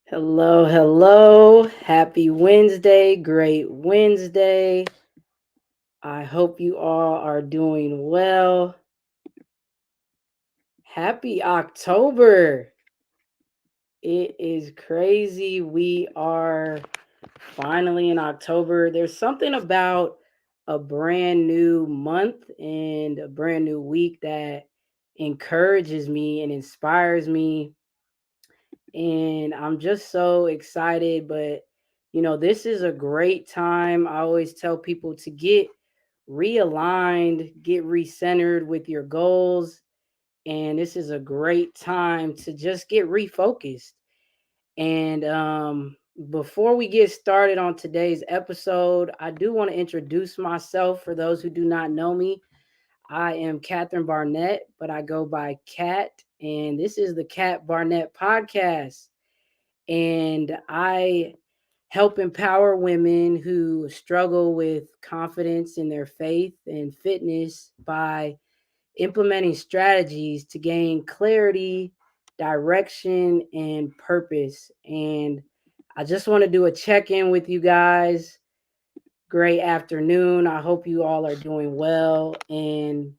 Hello, hello. Happy Wednesday. Great Wednesday. I hope you all are doing well. Happy October. It is crazy. We are finally in October. There's something about a brand new month and a brand new week that encourages me and inspires me, and I'm just so excited. But this is a great time. I always tell people to get realigned, get recentered with your goals, and this is a great time to just get refocused. And before we get started on today's episode, I do want to introduce myself for those who do not know me. I am Catherine Barnett, but I go by Cat, and this is the Cat Barnett podcast, and I help empower women who struggle with confidence in their faith and fitness by implementing strategies to gain clarity, direction, and purpose. And I just want to do a check in with you guys. Great afternoon. I hope you all are doing well. And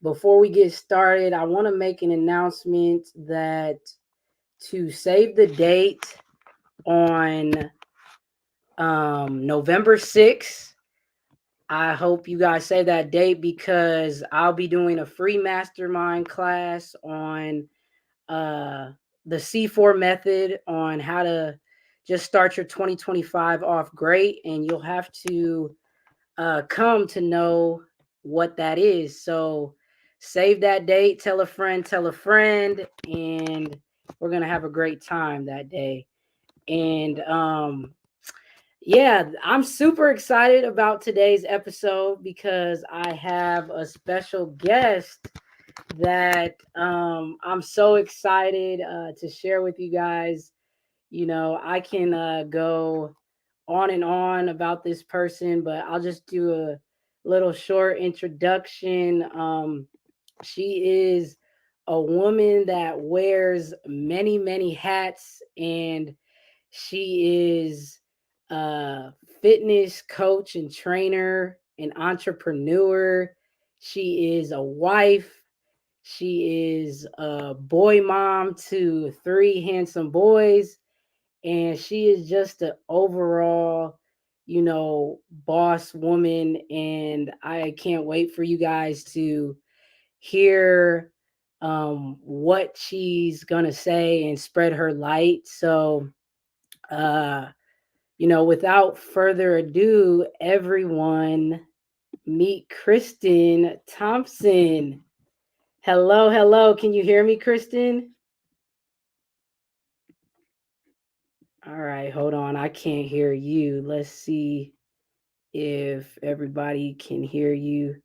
before we get started, I want to make an announcement that to save the date on November 6th. I hope you guys say that date because I'll be doing a free mastermind class on uh, the C4 method on how to just start your 2025 off great. And you'll have to come to know what that is. So save that date, tell a friend, and we're going to have a great time that day. And yeah, I'm super excited about today's episode because I have a special guest that I'm so excited to share with you guys. I can go on and on about this person, but I'll just do a little short introduction. She is a woman that wears many, many hats, and she is a fitness coach and trainer, an entrepreneur. She is a wife. She is a boy mom to three handsome boys. And she is just an overall, boss woman. And I can't wait for you guys to hear what she's going to say and spread her light. So, uh, without further ado, everyone, meet Kristin Thompson. Hello, hello. Can you hear me, Kristin? All right, hold on. I can't hear you. Let's see if everybody can hear you.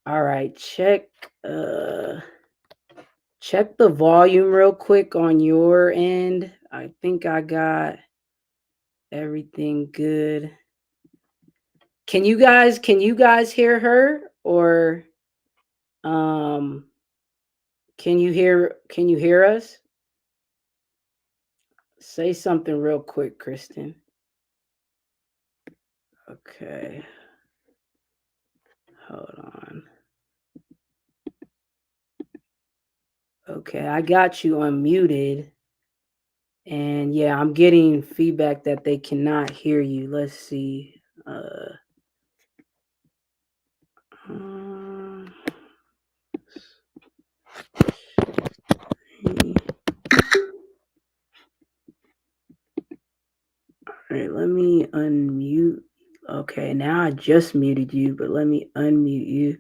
All right, uh check the volume real quick on your end. I think I got everything good. Can you guys hear her, or um can you hear us? Say something real quick, Kristin. Okay. Hold on. Okay, I got you unmuted. And yeah, I'm getting feedback that they cannot hear you. Let's see. Uh, um, all right, let me unmute. Okay, now I just muted you, but let me unmute you.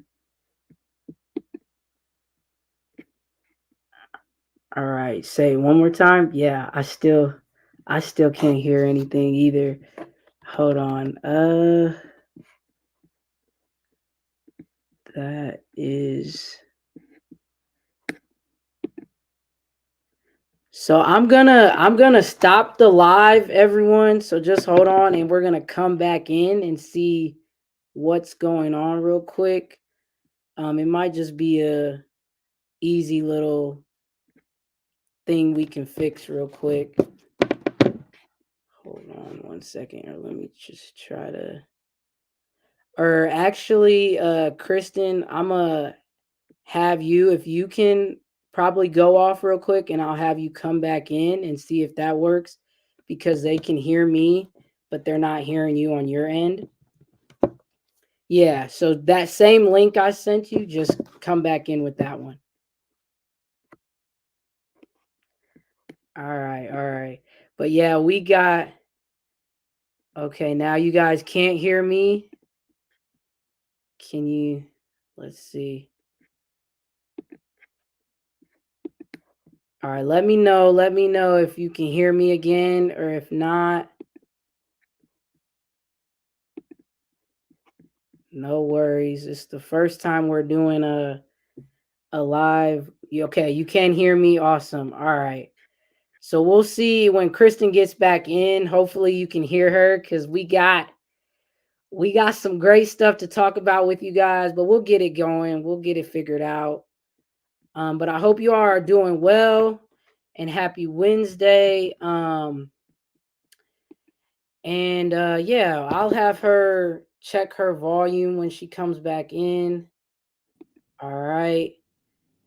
All right, say it one more time. Yeah, I still can't hear anything either. Hold on. That is So I'm gonna stop the live, everyone. So just hold on, and we're gonna come back in and see what's going on real quick. It might just be a easy little thing we can fix real quick. Hold on 1 second, or let me just try to. Or actually, Kristen, I'ma have you, if you can probably go off real quick, and I'll have you come back in and see if that works, because they can hear me, but they're not hearing you on your end. Yeah, so that same link I sent you, just come back in with that one. All right, all right. But yeah, we got okay, now you guys can't hear me. Can you let's see. All right, let me know. Let me know if you can hear me again, or if not. No worries. It's the first time we're doing a live. Okay, you can hear me. Awesome. All right. So we'll see when Kristen gets back in. Hopefully you can hear her, cuz we got some great stuff to talk about with you guys, but we'll get it going. We'll get it figured out. But I hope you are doing well, and happy Wednesday. And yeah, I'll have her check her volume when she comes back in. All right.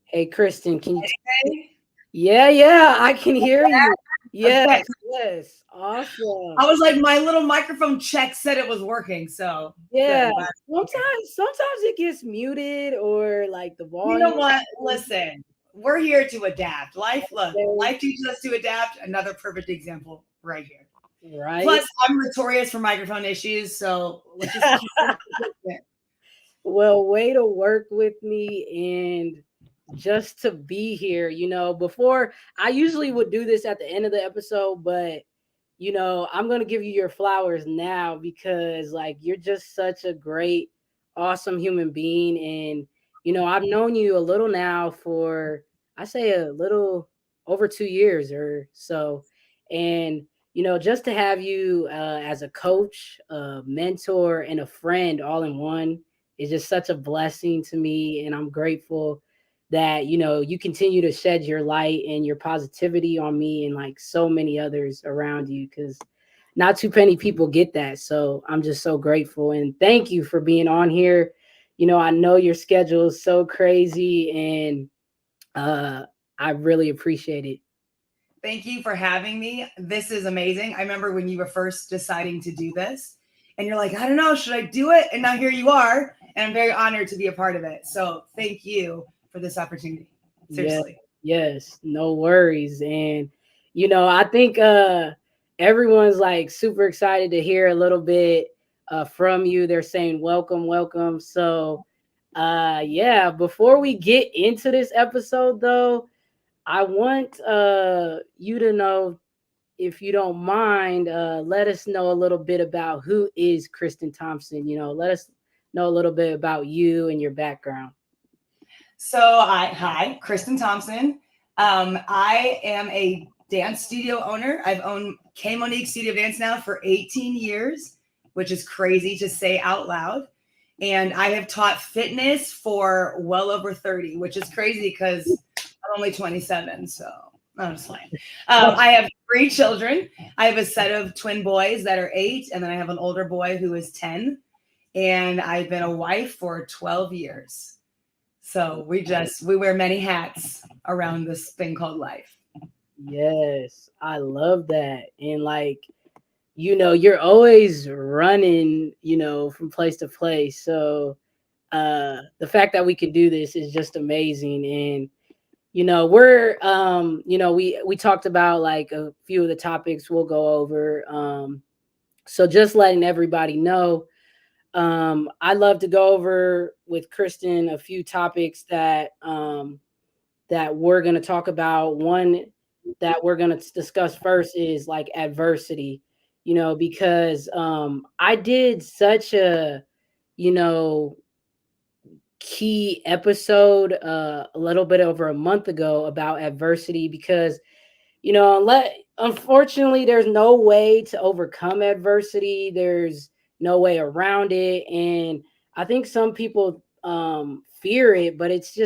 Hey, Kristen, can you? Okay. Yeah, yeah, I can hear you. Yes, Okay. yes, I awesome. was like, my little microphone check said it was working. So good. Yeah, I'm glad. Okay. sometimes it gets muted, or like the You know volume. what? Listen, we're here to adapt. Look, Okay, life teaches us to adapt. Another perfect example right here. right? Plus, I'm notorious for microphone issues. So let's just keep it consistent. Well, way to work with me, and just to be here. Before, I usually would do this at the end of the episode, but I'm going to give you your flowers now, because like you're just such a great, awesome human being. And I've known you a little now for, I say, a little over 2 years or so. And just to have you as a coach, a mentor, and a friend all in one is just such a blessing to me. And I'm grateful that you continue to shed your light and your positivity on me, and like so many others around you, because not too many people get that. So I'm just so grateful, and thank you for being on here. I know your schedule is so crazy, and I really appreciate it. Thank you for having me. This is amazing. I remember when you were first deciding to do this, and you're like, I don't know, should I do it? And now here you are. And I'm very honored to be a part of it. So thank you for this opportunity. Yeah, Seriously. yes, no worries. And I think everyone's like super excited to hear a little bit from you. They're saying welcome, welcome. So yeah, before we get into this episode though, I want you to know, if you don't mind, let us know a little bit about who is Kristin Thompson. Let us know a little bit about you and your background. Hi, Kristin Thompson. I am a dance studio owner. I've owned K Monique Studio Dance now for 18 years, which is crazy to say out loud. And I have taught fitness for well over 30, which is crazy because I'm only 27. So I'm just playing. I have 3 children. I have a set of twin boys that are 8, and then I have an older boy who is 10. And I've been a wife for 12 years. So we wear many hats around this thing called life. Yes, I love that. And like, you're always running, from place to place. So the fact that we can do this is just amazing. And we're we talked about like a few of the topics we'll go over. So just letting everybody know, I love to go over with Kristen a few topics that we're going to talk about. One that we're going to discuss first is like adversity, because I did such you know key episode a little bit over a month ago about adversity, because unfortunately there's no way to overcome adversity. There's no way around it. And I think some people fear it, but it's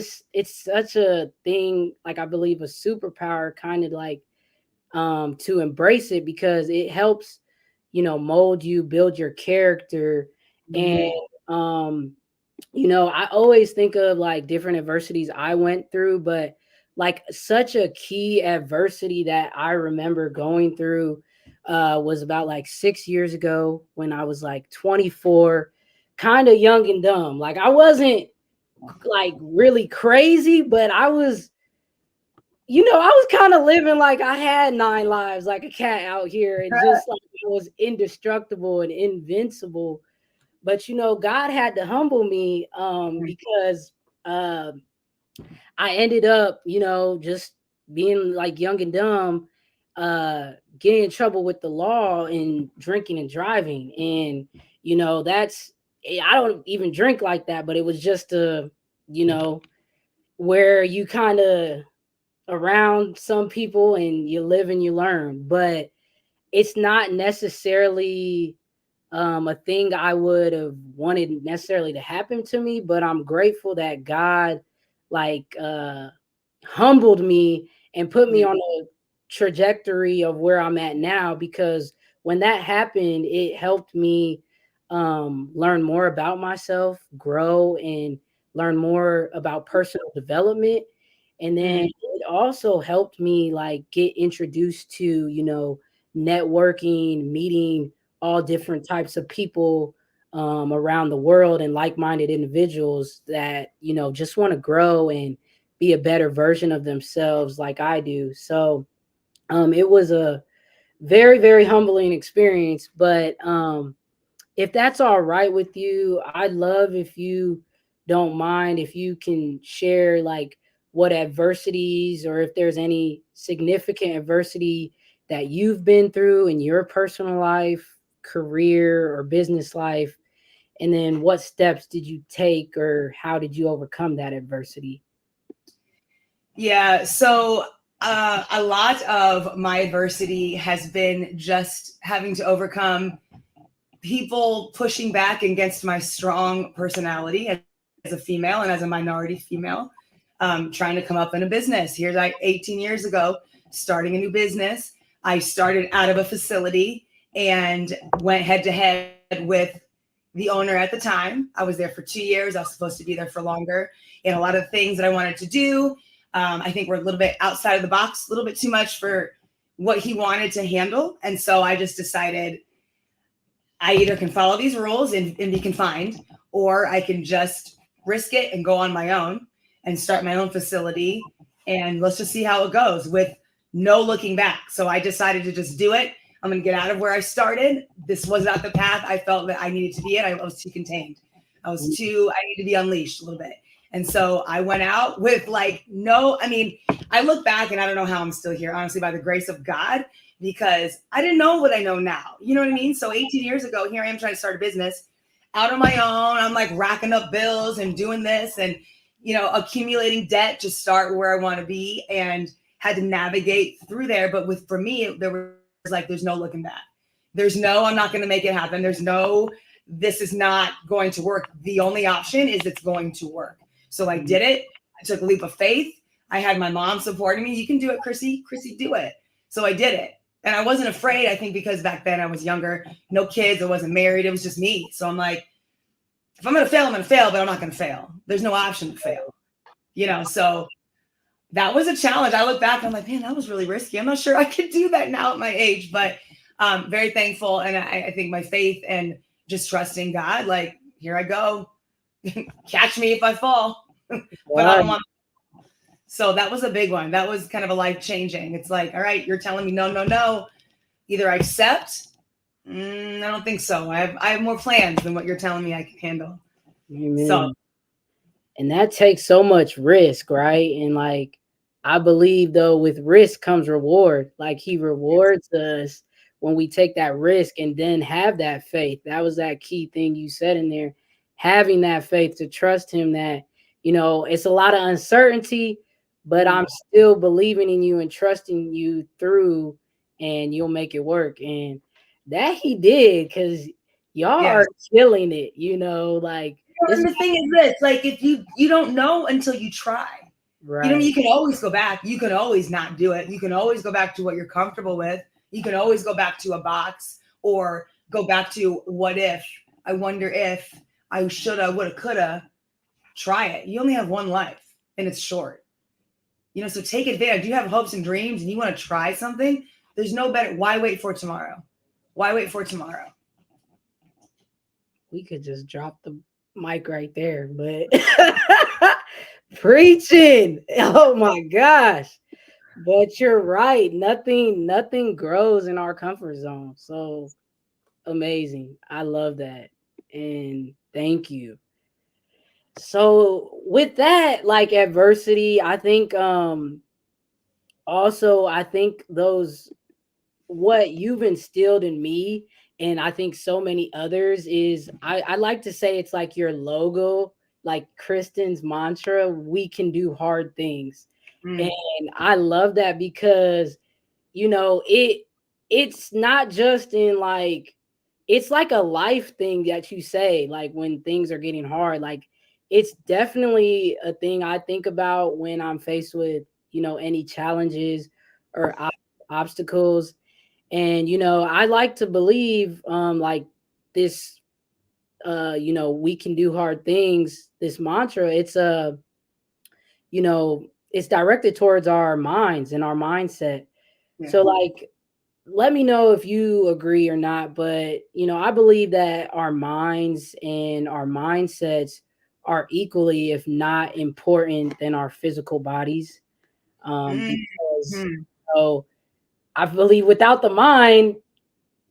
such a thing, like I believe a superpower, kind of like to embrace it, because it helps mold you, build your character. And, Mhm. I always think of like different adversities I went through, but like such a key adversity that I remember going through was about like 6 years ago when I was like 24, kind of young and dumb. Like I wasn't like really crazy, but I was kind of living like I had 9 lives, like a cat out here, and just like I was indestructible and invincible. But God had to humble me because um I ended up, just being like young and dumb, getting in trouble with the law and drinking and driving. And, I don't even drink like that, but it was just you know, where you kind of around some people and you live and you learn. But it's not necessarily a thing I would have wanted necessarily to happen to me, but I'm grateful that God like humbled me and put me Yeah. on a trajectory of where I'm at now, because when that happened, it helped me learn more about myself, grow, and learn more about personal development. And then Mhm. it also helped me like get introduced to, networking, meeting all different types of people around the world, and like-minded individuals that just want to grow and be a better version of themselves like I do. So it was a very, very humbling experience. But if that's all right with you, I'd love if you don't mind if you can share like what adversities, or if there's any significant adversity that you've been through in your personal life, career, or business life, and then what steps did you take, or how did you overcome that adversity? Yeah. So a lot of my adversity has been just having to overcome people pushing back against my strong personality as a female and as a minority female, trying to come up in a business. Here's like 18 years ago, starting a new business. I started out of a facility and went head to head with the owner at the time. I was there for 2 years. I was supposed to be there for longer. And a lot of things that I wanted to do, I think were a little bit outside of the box, a little bit too much for what he wanted to handle. And so I just decided I either can follow these rules and be confined, or I can just risk it and go on my own and start my own facility. And let's just see how it goes with no looking back. So I decided to just do it. I'm going to get out of where I started. This was not the path I felt that I needed to be in. I was too contained. I need to be unleashed a little bit. And so I went out with like, no, I mean, I look back and I don't know how I'm still here, honestly, by the grace of God, because I didn't know what I know now. You know what I mean? So 18 years ago, here I am trying to start a business out on my own. I'm like racking up bills and doing this and, accumulating debt to start where I want to be, and had to navigate through there. But for me, there was like, there's no looking back. There's no, I'm not going to make it happen. There's no, this is not going to work. The only option is it's going to work. So I did it. I took a leap of faith. I had my mom supporting me. You can do it, Chrissy. Chrissy, do it. So I did it. And I wasn't afraid, I think, because back then I was younger, no kids, I wasn't married. It was just me. So I'm like, if I'm going to fail, I'm going to fail, but I'm not going to fail. There's no option to fail, So that was a challenge. I look back, I'm like, man, that was really risky. I'm not sure I could do that now at my age, but very thankful. And I think my faith and just trusting God, like, here I go. Catch me if I fall, but I don't want. So that was a big one. That was kind of a life changing. It's like, all right, you're telling me no, no, no. Either I accept. I don't think so. I have more plans than what you're telling me I can handle. Amen. So And that takes so much risk, right? And like I believe though with risk comes reward. Like he rewards us when we take that risk and then have that faith. That was that key thing you said in there. Having that faith to trust him that, it's a lot of uncertainty, but I'm still believing in you and trusting you through, and you'll make it work. And that he did, because y'all yes. are killing it, like this. And the thing is this, like, if you don't know until you try. Right. You can always go back. You can always not do it. You can always go back to what you're comfortable with. You can always go back to a box or go back to what if, I wonder if, I shoulda, woulda, coulda. Try it. You only have one life and it's short. So take advantage. You have hopes and dreams and you want to try something. There's no better. Why wait for tomorrow? Why wait for tomorrow? We could just drop the mic right there, but preaching. Oh my gosh. But you're right. Nothing grows in our comfort zone. So amazing. I love that. And thank you. So with that, like adversity, I think also I think those what you've instilled in me and I think so many others is I like to say it's like your logo, like Kristin's mantra, we can do hard things. Mm. And I love that because it's not just in like it's like a life thing that you say like when things are getting hard, like it's definitely a thing I think about when I'm faced with any challenges or obstacles. And I like to believe like this we can do hard things, this mantra, it's directed towards our minds and our mindset. Yeah. So like let me know if you agree or not, but I believe that our minds and our mindsets are equally if not important than our physical bodies. Because Mm-hmm. so I believe without the mind,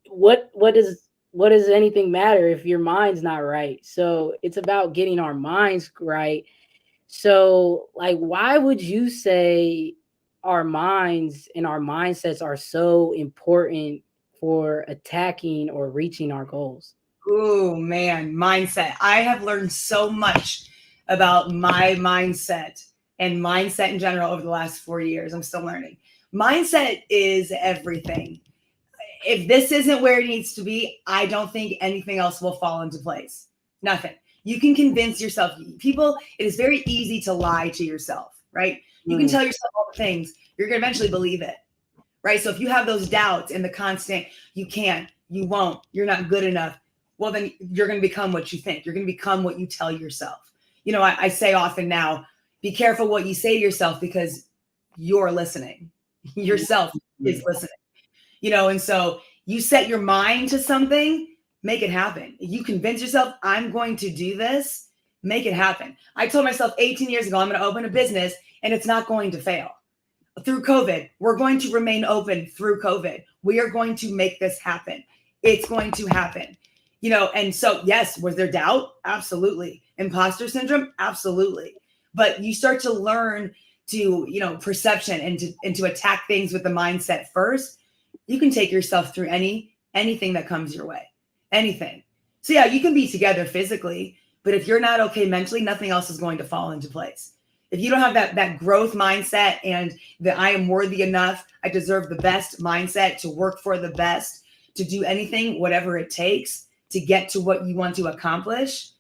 what does anything matter if your mind's not right? So it's about getting our minds right. So like why would you say our minds and our mindsets are so important for attacking or reaching our goals? Oh man, mindset. I have learned so much about my mindset and mindset in general over the last 4 years. I'm still learning. Mindset is everything. If this isn't where it needs to be, I don't think anything else will fall into place. Nothing. You can convince yourself. People, it is very easy to lie to yourself, right? You can tell yourself all the things. You're going to eventually believe it, right? So if you have those doubts and the constant, you can't, you won't, you're not good enough, well, then you're going to become what you think. You're going to become what you tell yourself. I say often now, be careful what you say to yourself because you're listening. Yourself is listening. And so you set your mind to something, make it happen. You convince yourself, I'm going to do this, make it happen. I told myself 18 years ago, I'm going to open a business and it's not going to fail. Through COVID, we're going to remain open through COVID. We are going to make this happen. It's going to happen. And so, yes, was there doubt? Absolutely. Imposter syndrome? Absolutely. But you start to learn to, perception and to attack things with the mindset first. You can take yourself through anything that comes your way, anything. So yeah, you can be together physically, but if you're not okay mentally, nothing else is going to fall into place. If you don't have that growth mindset and that I am worthy enough, I deserve the best mindset to work for the best, to do anything, whatever it takes to get to what you want to accomplish,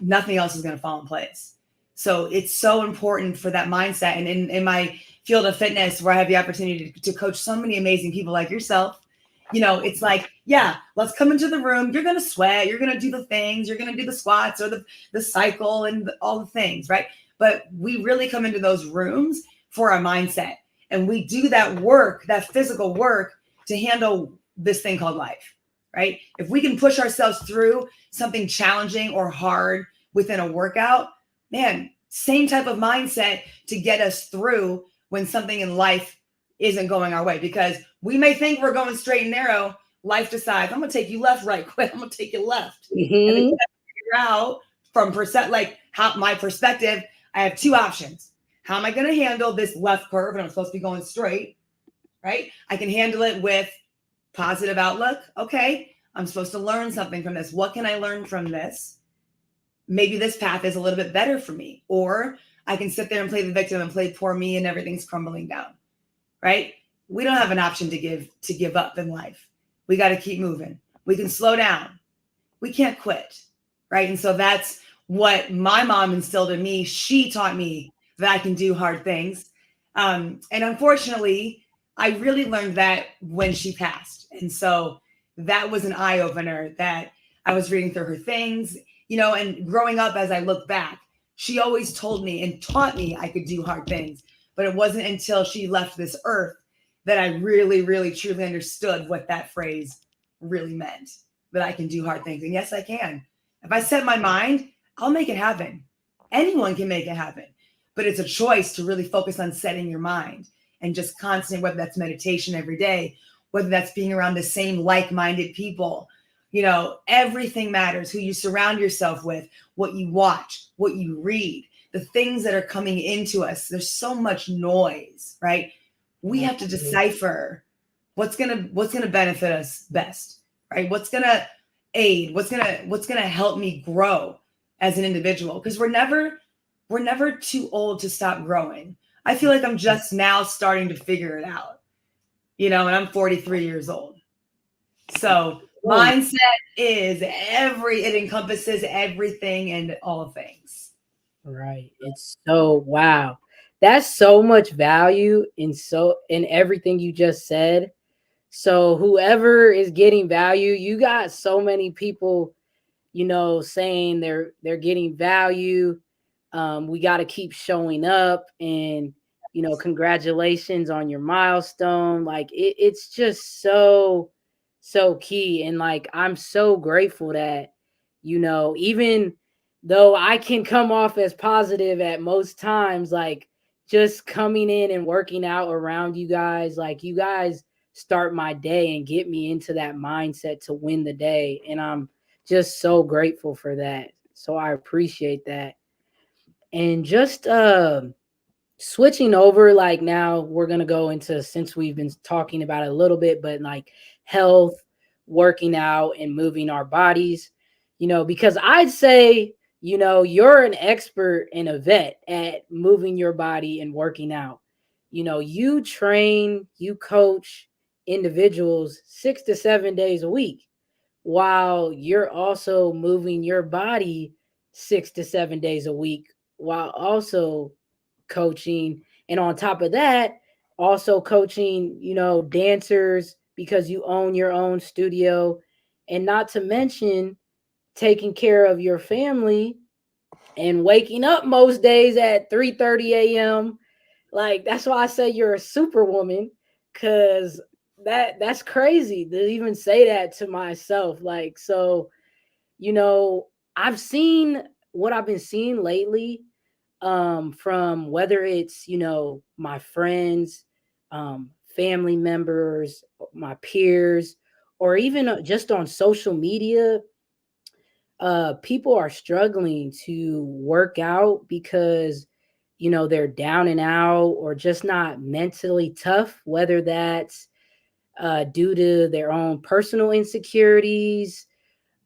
nothing else is going to fall in place. So it's so important for that mindset. And in my field of fitness, where I have the opportunity to coach so many amazing people like yourself, it's like, yeah, let's come into the room. You're going to sweat. You're going to do the things. You're going to do the squats or the cycle and all the things, right? But we really come into those rooms for our mindset. And we do that work, that physical work to handle this thing called life, right? If we can push ourselves through something challenging or hard within a workout, man, same type of mindset to get us through when something in life isn't going our way. Because we may think we're going straight and narrow. Life decides, I'm going to take you left right quick. I'm going to take you left. Mm-hmm. And then you have to figure out from how my perspective, I have two options. How am I going to handle this left curve? And I'm supposed to be going straight, right? I can handle it with positive outlook. Okay, I'm supposed to learn something from this. What can I learn from this? Maybe this path is a little bit better for me. Or I can sit there and play the victim and play poor me and everything's crumbling down, right? We don't have an option to give up in life. We got to keep moving. We can slow down. We can't quit, right? And so that's what my mom instilled in me. She taught me that I can do hard things. And unfortunately, I really learned that when she passed. And so that was an eye opener, that I was reading through her things, and growing up, as I look back, she always told me and taught me I could do hard things. But it wasn't until she left this earth that I really, really, truly understood what that phrase really meant, that I can do hard things. And yes, I can. If I set my mind, I'll make it happen. Anyone can make it happen. But it's a choice to really focus on setting your mind and just constant, whether that's meditation every day, whether that's being around the same like-minded people. Everything matters. Who you surround yourself with, what you watch, what you read, the things that are coming into us. There's so much noise, right? We have to decipher what's gonna benefit us best, right? What's gonna aid, what's gonna help me grow as an individual, because we're never too old to stop growing. I feel like I'm just now starting to figure it out, and I'm 43 years old. So mindset it encompasses everything and all things. Right. It's so, wow. That's so much value in everything you just said. So whoever is getting value, you got so many people, saying they're getting value. We got to keep showing up, and congratulations on your milestone. Like it's just so key, and like I'm so grateful that even though I can come off as positive at most times, like just coming in and working out around you guys, like you guys start my day and get me into that mindset to win the day, and I'm just so grateful for that. So I appreciate that. And just switching over, like now we're going to go into, since we've been talking about it a little bit, but like health, working out and moving our bodies, because I'd say, you're an expert and a vet at moving your body and working out. You train, you coach individuals 6 to 7 days a week, while you're also moving your body 6 to 7 days a week, while also coaching. And on top of that, also coaching, dancers, because you own your own studio. And not to mention taking care of your family and waking up most days at 3:30 a.m. Like that's why I say you're a superwoman, cuz that's crazy to even say that to myself. Like, so, I've seen what I've been seeing lately, from whether it's, my friends, family members, my peers, or even just on social media. People are struggling to work out because they're down and out, or just not mentally tough, whether that's due to their own personal insecurities,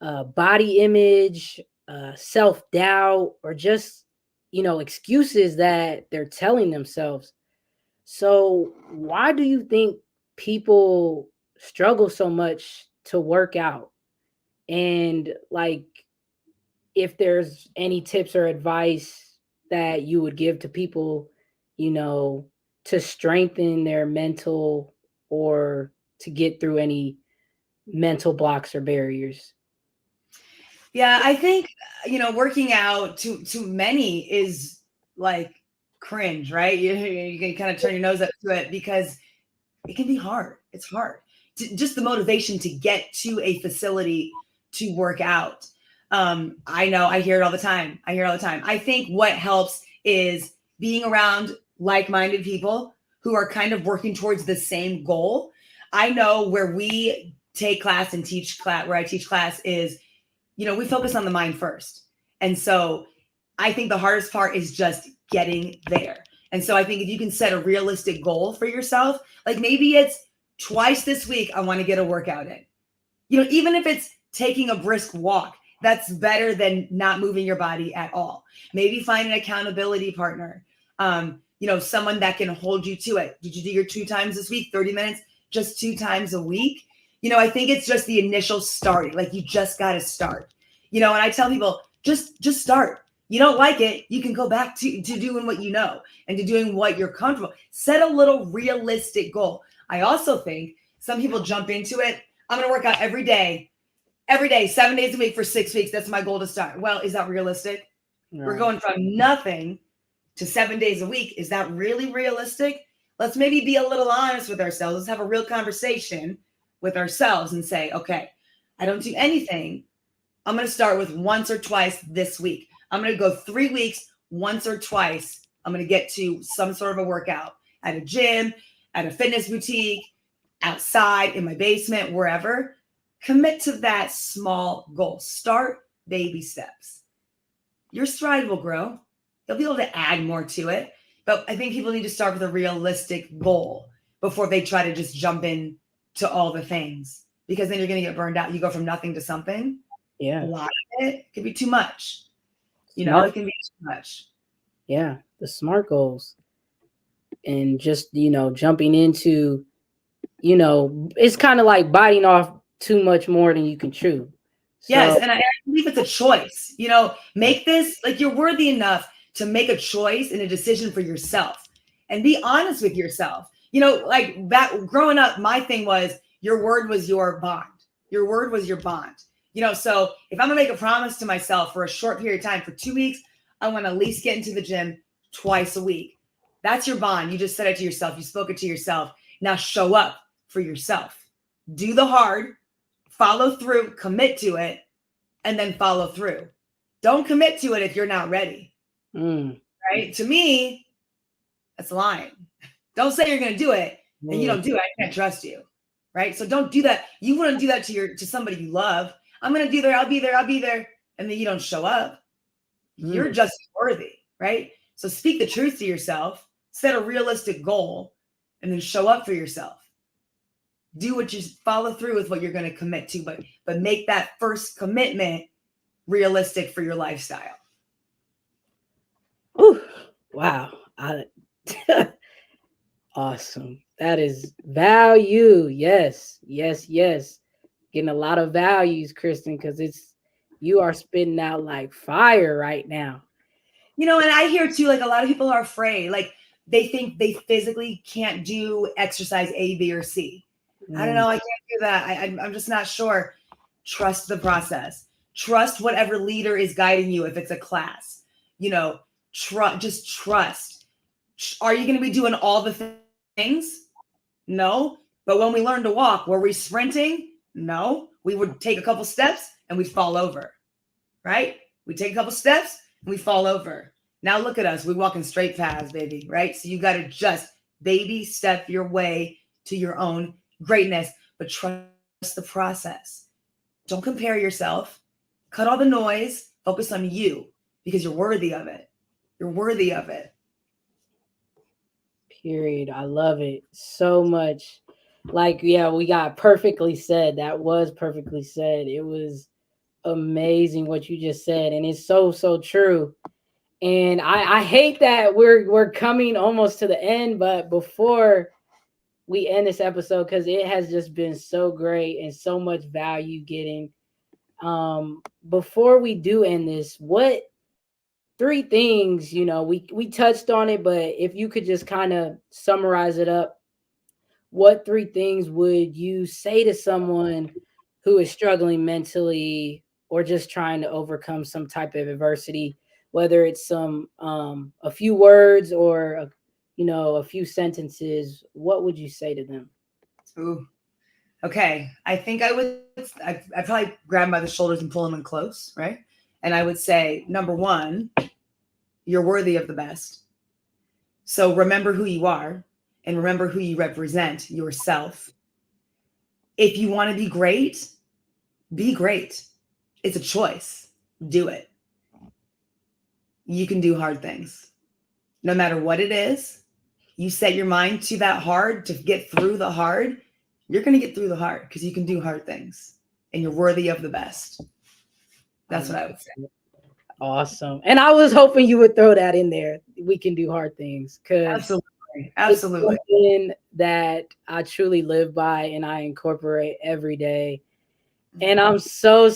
body image, self-doubt, or just excuses that they're telling themselves. So why do you think people struggle so much to work out? And like, if there's any tips or advice that you would give to people, you know, to strengthen their mental, or to get through any mental blocks or barriers. Yeah, I think working out to many is like cringe, right? You can kind of turn your nose up to it because it can be hard. It's hard. Just the motivation to get to a facility to work out. I know, I hear it all the time. I think what helps is being around like-minded people who are kind of working towards the same goal. I know where we take class and teach class, where I teach class is, we focus on the mind first. And so I think the hardest part is just getting there. And so I think if you can set a realistic goal for yourself, like maybe it's twice this week, I want to get a workout in. Even if it's taking a brisk walk, that's better than not moving your body at all. Maybe find an accountability partner, someone that can hold you to it. Did you do your 2 times this week, 30 minutes, just 2 times a week? I think it's just the initial start. Like you just got to start, and I tell people, just start. You don't like it, you can go back to doing what you know and to doing what you're comfortable. Set a little realistic goal. I also think some people jump into it I'm going to work out every day, 7 days a week for 6 weeks. That's my goal to start. Well, is that realistic? Right. We're going from nothing to 7 days a week. Is that really realistic? Let's maybe be a little honest with ourselves. Let's have a real conversation with ourselves and say, okay, I don't do anything. I'm going to start with once or twice this week. I'm going to go 3 weeks, once or twice. I'm going to get to some sort of a workout at a gym, at a fitness boutique, outside, in my basement, wherever. Commit to that small goal. Start baby steps. Your stride will grow. You'll be able to add more to it. But I think people need to start with a realistic goal before they try to just jump in to all the things, because then you're going to get burned out. You go from nothing to something. Yeah. A lot of it can be too much. You know, Smart. it can be too much. Yeah. The SMART goals. And just, you know, jumping into, you know, it's kind of like biting off too much more than you can chew. So, Yes. And I believe it's a choice. You know, make this like you're worthy enough to make a choice and a decision for yourself and be honest with yourself. You know, like back growing up, my thing was your word was your bond. Your word was your bond. You know, so if I'm gonna make a promise to myself for a short period of time, for 2 weeks, I want to at least get into the gym twice a week. That's your bond. You just said it to yourself. You spoke it to yourself. Now show up for yourself. Do the hard, follow through, commit to it, and then follow through. Don't commit to it if you're not ready. Right? To me, that's lying. Don't say you're going to do it and you don't do it. I can't trust you. Right? So don't do that. You wouldn't do that to somebody you love. I'm going to do there. I'll be there. And then you don't show up. You're just worthy. Right? So speak the truth to yourself, set a realistic goal, and then show up for yourself. Do what you follow through with what you're going to commit to, but make that first commitment realistic for your lifestyle. Ooh, wow. Awesome. That is value. Yes. Getting a lot of values, Kristin, because you are spitting out like fire right now. You know, and I hear too, like a lot of people are afraid. Like they think they physically can't do exercise A, B, or C. I don't know. I can't do that. I'm just not sure. Trust the process. Trust whatever leader is guiding you. If it's a class, you know, just trust. Are you going to be doing all the things? No. But when we learned to walk, were we sprinting? No. We would take a couple steps and we'd fall over, right? We take a couple steps and we fall over. Now look at us. We're walking straight paths, baby, right? So you got to just baby step your way to your own greatness, but trust the process. Don't compare yourself. Cut all the noise. Focus on you because you're worthy of it. You're worthy of it. Period. I love it so much. Like, yeah, we got perfectly said. That was perfectly said. It was amazing what you just said. And it's so true. And I hate that we're coming almost to the end, but before we end this episode, because it has just been so great and so much value getting. Before we do end this, what 3 things, you know, we touched on it, but if you could just kind of summarize it up, what 3 things would you say to someone who is struggling mentally or just trying to overcome some type of adversity, whether it's a few words or a few sentences? What would you say to them? Ooh. Okay. I think I'd probably grab them by the shoulders and pull them in close, right? And I would say, number 1, you're worthy of the best. So remember who you are and remember who you represent, yourself. If you want to be great, be great. It's a choice. Do it. You can do hard things. No matter what it is, you set your mind to that hard, to get through the hard, you're going to get through the hard because you can do hard things and you're worthy of the best. That's what I would say. Awesome. And I was hoping you would throw that in there. We can do hard things, because absolutely it's something that I truly live by and I incorporate every day. And I'm so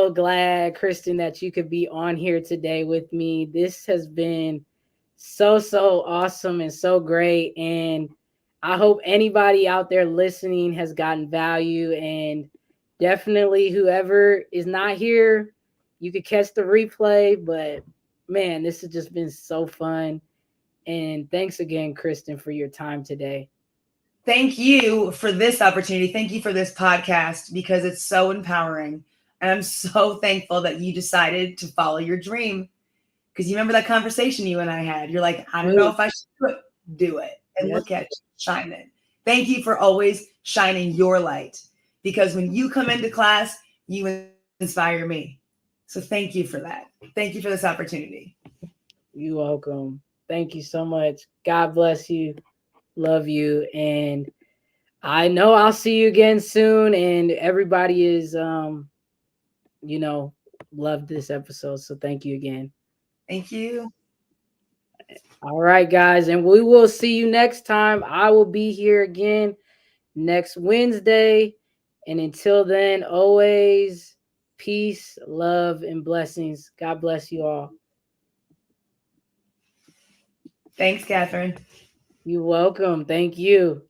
glad, Kristin, that you could be on here today with me. This has been so awesome and so great. And I hope anybody out there listening has gotten value, and definitely whoever is not here, you could catch the replay. But man, this has just been so fun. And thanks again, Kristin, for your time today. Thank you for this opportunity. Thank you for this podcast because it's so empowering. And I'm so thankful that you decided to follow your dream. Because you remember that conversation you and I had. You're like, I don't know if I should do it. And Yes. look at you shining. Thank you for always shining your light. Because when you come into class, you inspire me. So thank you for that. Thank you for this opportunity. You're welcome. Thank you so much. God bless you. Love you. And I know I'll see you again soon. And everybody is loved this episode. So thank you again. Thank you. All right, guys. And we will see you next time. I will be here again next Wednesday. And until then, always peace, love, and blessings. God bless you all. Thanks, Catherine. You're welcome. Thank you.